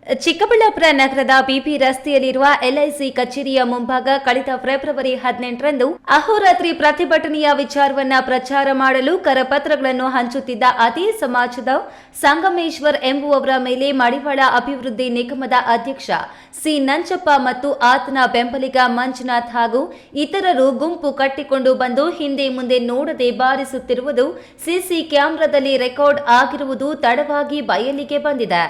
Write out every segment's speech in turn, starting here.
ಚಿಕ್ಕಬಳ್ಳಾಪುರ ನಗರದ ಬಿಪಿ ರಸ್ತೆಯಲ್ಲಿರುವ ಎಲ್ಐಸಿ ಕಚೇರಿಯ ಮುಂಭಾಗ ಕಳೆದ ಫೆಬ್ರವರಿ 18ರಂದು ಅಹೋರಾತ್ರಿ ಪ್ರತಿಭಟನೆಯ ವಿಚಾರವನ್ನ ಪ್ರಚಾರ ಮಾಡಲು ಕರಪತ್ರಗಳನ್ನು ಹಂಚುತ್ತಿದ್ದ ಅದೇ ಸಮಾಜದ ಸಂಗಮೇಶ್ವರ್ ಎಂಬುವವರ ಮೇಲೆ ಮಡಿವಾಳ ಅಭಿವೃದ್ಧಿ ನಿಗಮದ ಅಧ್ಯಕ್ಷ ಸಿ ನಂಜಪ್ಪ ಮತ್ತು ಆತನ ಬೆಂಬಲಿಗ ಮಂಜುನಾಥ್ ಹಾಗೂ ಇತರರು ಗುಂಪು ಕಟ್ಟಿಕೊಂಡು ಬಂದು ಹಿಂದೆ ಮುಂದೆ ನೋಡದೆ ಬಾರಿಸುತ್ತಿರುವುದು ಸಿಸಿ ಕ್ಯಾಮೆರಾದಲ್ಲಿ ರೆಕಾರ್ಡ್ ಆಗಿರುವುದು ತಡವಾಗಿ ಬಯಲಿಗೆ ಬಂದಿದೆ.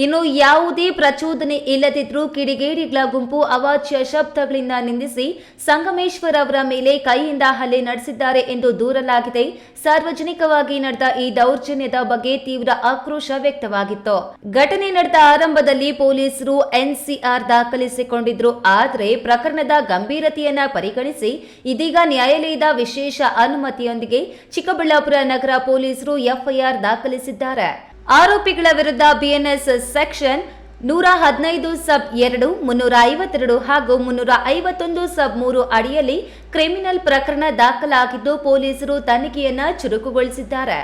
ಇನ್ನು ಯಾವುದೇ ಪ್ರಚೋದನೆ ಇಲ್ಲದಿದ್ರೂ ಕಿಡಿಗೇಡಿಗಳ ಗುಂಪು ಅವಾಚ್ಯ ಶಬ್ದಗಳಿಂದ ನಿಂದಿಸಿ ಸಂಗಮೇಶ್ವರ್ ಅವರ ಮೇಲೆ ಕೈಯಿಂದ ಹಲ್ಲೆ ನಡೆಸಿದ್ದಾರೆ ಎಂದು ದೂರಲಾಗಿದೆ. ಸಾರ್ವಜನಿಕವಾಗಿ ನಡೆದ ಈ ದೌರ್ಜನ್ಯದ ಬಗ್ಗೆ ತೀವ್ರ ಆಕ್ರೋಶ ವ್ಯಕ್ತವಾಗಿತ್ತು. ಘಟನೆ ನಡೆದ ಆರಂಭದಲ್ಲಿ ಪೊಲೀಸರು ಎನ್ಸಿಆರ್ ದಾಖಲಿಸಿಕೊಂಡಿದ್ರು. ಆದರೆ ಪ್ರಕರಣದ ಗಂಭೀರತೆಯನ್ನ ಪರಿಗಣಿಸಿ ಇದೀಗ ನ್ಯಾಯಾಲಯದ ವಿಶೇಷ ಅನುಮತಿಯೊಂದಿಗೆ ಚಿಕ್ಕಬಳ್ಳಾಪುರ ನಗರ ಪೊಲೀಸರು ಎಫ್ಐಆರ್ ದಾಖಲಿಸಿದ್ದಾರೆ. ಆರೋಪಿಗಳ ವಿರುದ್ಧ ಬಿಎನ್ಎಸ್ ಸೆಕ್ಷನ್ 115 ಸಬ್ 2, 352 ಹಾಗೂ 351 ಸಬ್ 3 ಅಡಿಯಲ್ಲಿ ಕ್ರಿಮಿನಲ್ ಪ್ರಕರಣ ದಾಖಲಾಗಿದ್ದು ಪೊಲೀಸರು ತನಿಖೆಯನ್ನ ಚುರುಕುಗೊಳಿಸಿದ್ದಾರೆ.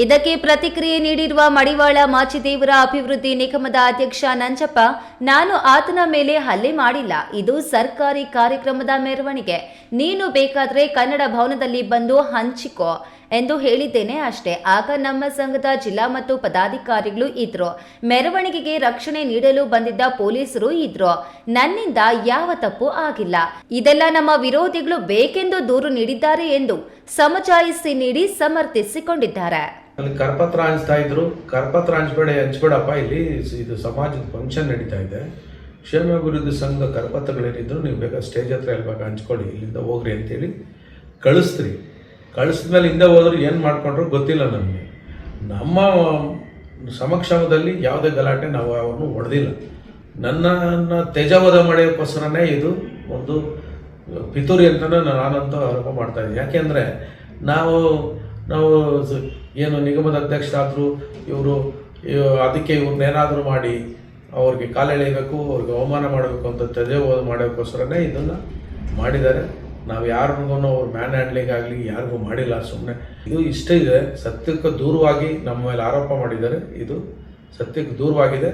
ಇದಕ್ಕೆ ಪ್ರತಿಕ್ರಿಯೆ ನೀಡಿರುವ ಮಡಿವಾಳ ಮಾಚಿದೇವರ ಅಭಿವೃದ್ಧಿ ನಿಗಮದ ಅಧ್ಯಕ್ಷ ನಂಜಪ್ಪ, ನಾನು ಆತನ ಮೇಲೆ ಹಲ್ಲೆ ಮಾಡಿಲ್ಲ. ಇದು ಸರ್ಕಾರಿ ಕಾರ್ಯಕ್ರಮದ ಮೆರವಣಿಗೆ. ನೀನು ಬೇಕಾದ್ರೆ ಕನ್ನಡ ಭವನದಲ್ಲಿ ಬಂದು ಹಂಚಿಕೋ ಎಂದು ಹೇಳಿದ್ದೇನೆ ಅಷ್ಟೇ. ಆಗ ನಮ್ಮ ಸಂಘದ ಜಿಲ್ಲಾ ಮತ್ತು ಪದಾಧಿಕಾರಿಗಳು ಇದ್ರು. ಮೆರವಣಿಗೆಗೆ ರಕ್ಷಣೆ ನೀಡಲು ಬಂದಿದ್ದ ಪೊಲೀಸರು ಇದ್ರು. ನನ್ನಿಂದ ಯಾವ ತಪ್ಪು ಆಗಿಲ್ಲ. ಇದೆಲ್ಲ ನಮ್ಮ ವಿರೋಧಿಗಳು ಬೇಕೆಂದು ದೂರು ನೀಡಿದ್ದಾರೆ ಎಂದು ಸಮಜಾಯಿಷಿ ನೀಡಿ ಸಮರ್ಥಿಸಿಕೊಂಡಿದ್ದಾರೆ. ಅಲ್ಲಿ ಕರಪತ್ರ ಹಂಚ್ತಾ ಇದ್ರು. ಕರಪತ್ರ ಹಂಚ್ಬೇಡಪ್ಪ, ಇಲ್ಲಿ ಇದು ಸಮಾಜದ ಫಂಕ್ಷನ್ ನಡೀತಾ ಇದೆ, ಕ್ಷೇಮಾಭಿವೃದ್ಧಿ ಸಂಘದ ಕರಪತ್ರಗಳೇನಿದ್ರು ನೀವು ಬೇಕಾದ ಸ್ಟೇಜ್ ಹತ್ರ ಎಲ್ಲಿ ಹಂಚ್ಕೊಳ್ಳಿ, ಇಲ್ಲಿಂದ ಹೋಗ್ರಿ ಅಂತೇಳಿ ಕಳಿಸ್ತ್ರಿ. ಕಳಿಸಿದ್ಮೇಲೆ ಹಿಂದೆ ಹೋದ್ರು ಏನು ಮಾಡ್ಕೊಂಡ್ರು ಗೊತ್ತಿಲ್ಲ ನಮಗೆ. ನಮ್ಮ ಸಮಕ್ಷಮದಲ್ಲಿ ಯಾವುದೇ ಗಲಾಟೆ ನಾವು ಅವನು ಹೊಡೆದಿಲ್ಲ. ನನ್ನನ್ನು ತೇಜಾವಧ ಮಾಡೋಕ್ಕೋಸ್ಕರನೇ ಇದು ಒಂದು ಪಿತೂರಿ ಅಂತಲೇ ನಾನಂತೂ ಆರೋಪ ಮಾಡ್ತಾ ಇದ್ದೀನಿ. ಯಾಕೆಂದರೆ ನಾವು ಏನು ನಿಗಮದ ಅಧ್ಯಕ್ಷರಾದರು ಇವರು ಅದಕ್ಕೆ ಇವ್ರನ್ನೇನಾದರೂ ಮಾಡಿ ಅವ್ರಿಗೆ ಕಾಲೆಳೆಯಬೇಕು, ಅವ್ರಿಗೆ ಅವಮಾನ ಮಾಡಬೇಕು ಅಂತ ತೇಜಾವಧ ಮಾಡೋಕ್ಕೋಸ್ಕರನೇ ಇದನ್ನು ಮಾಡಿದ್ದಾರೆ. ನಾವು ಯಾರಿಗೂ ಅವ್ರ ಮ್ಯಾನ್ ಹ್ಯಾಂಡ್ಲಿಂಗ್ ಆಗಲಿ ಯಾರಿಗೂ ಮಾಡಿಲ್ಲ. ಸುಮ್ಮನೆ ಇದು ಇಷ್ಟ ಇದೆ. ಸತ್ಯಕ್ಕೆ ದೂರವಾಗಿ ನಮ್ಮ ಮೇಲೆ ಆರೋಪ ಮಾಡಿದ್ದಾರೆ. ಇದು ಸತ್ಯಕ್ಕೆ ದೂರವಾಗಿದೆ.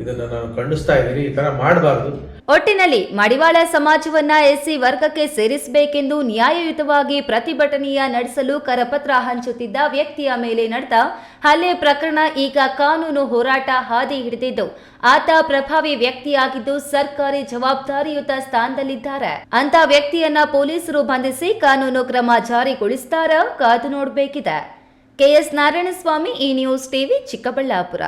ಇದನ್ನು ನಾನು ಖಂಡಿಸ್ತಾ ಇದ್ದೀನಿ. ಈ ಥರ ಮಾಡಬಾರ್ದು. ಒಟ್ಟಿನಲ್ಲಿ ಮಡಿವಾಳ ಸಮಾಜವನ್ನ ಎಸ್ಸಿ ವರ್ಗಕ್ಕೆ ಸೇರಿಸಬೇಕೆಂದು ನ್ಯಾಯಯುತವಾಗಿ ಪ್ರತಿಭಟನೆಯ ನಡೆಸಲು ಕರಪತ್ರ ಹಂಚುತ್ತಿದ್ದ ವ್ಯಕ್ತಿಯ ಮೇಲೆ ನಡೆದ ಹಲ್ಲೆ ಪ್ರಕರಣ ಈಗ ಕಾನೂನು ಹೋರಾಟ ಹಾದಿ ಹಿಡಿದಿದ್ದು ಆತ ಪ್ರಭಾವಿ ವ್ಯಕ್ತಿಯಾಗಿದ್ದು ಸರ್ಕಾರಿ ಜವಾಬ್ದಾರಿಯುತ ಸ್ಥಾನದಲ್ಲಿದ್ದಾರೆ. ಅಂತ ವ್ಯಕ್ತಿಯನ್ನ ಪೊಲೀಸರು ಬಂಧಿಸಿ ಕಾನೂನು ಕ್ರಮ ಜಾರಿಗೊಳಿಸುತ್ತಾರಾ ಕಾದು ನೋಡಬೇಕಿದೆ. ಕೆಎಸ್ ನಾರಾಯಣಸ್ವಾಮಿ, ಈ ನ್ಯೂಸ್ ಟಿವಿ, ಚಿಕ್ಕಬಳ್ಳಾಪುರ.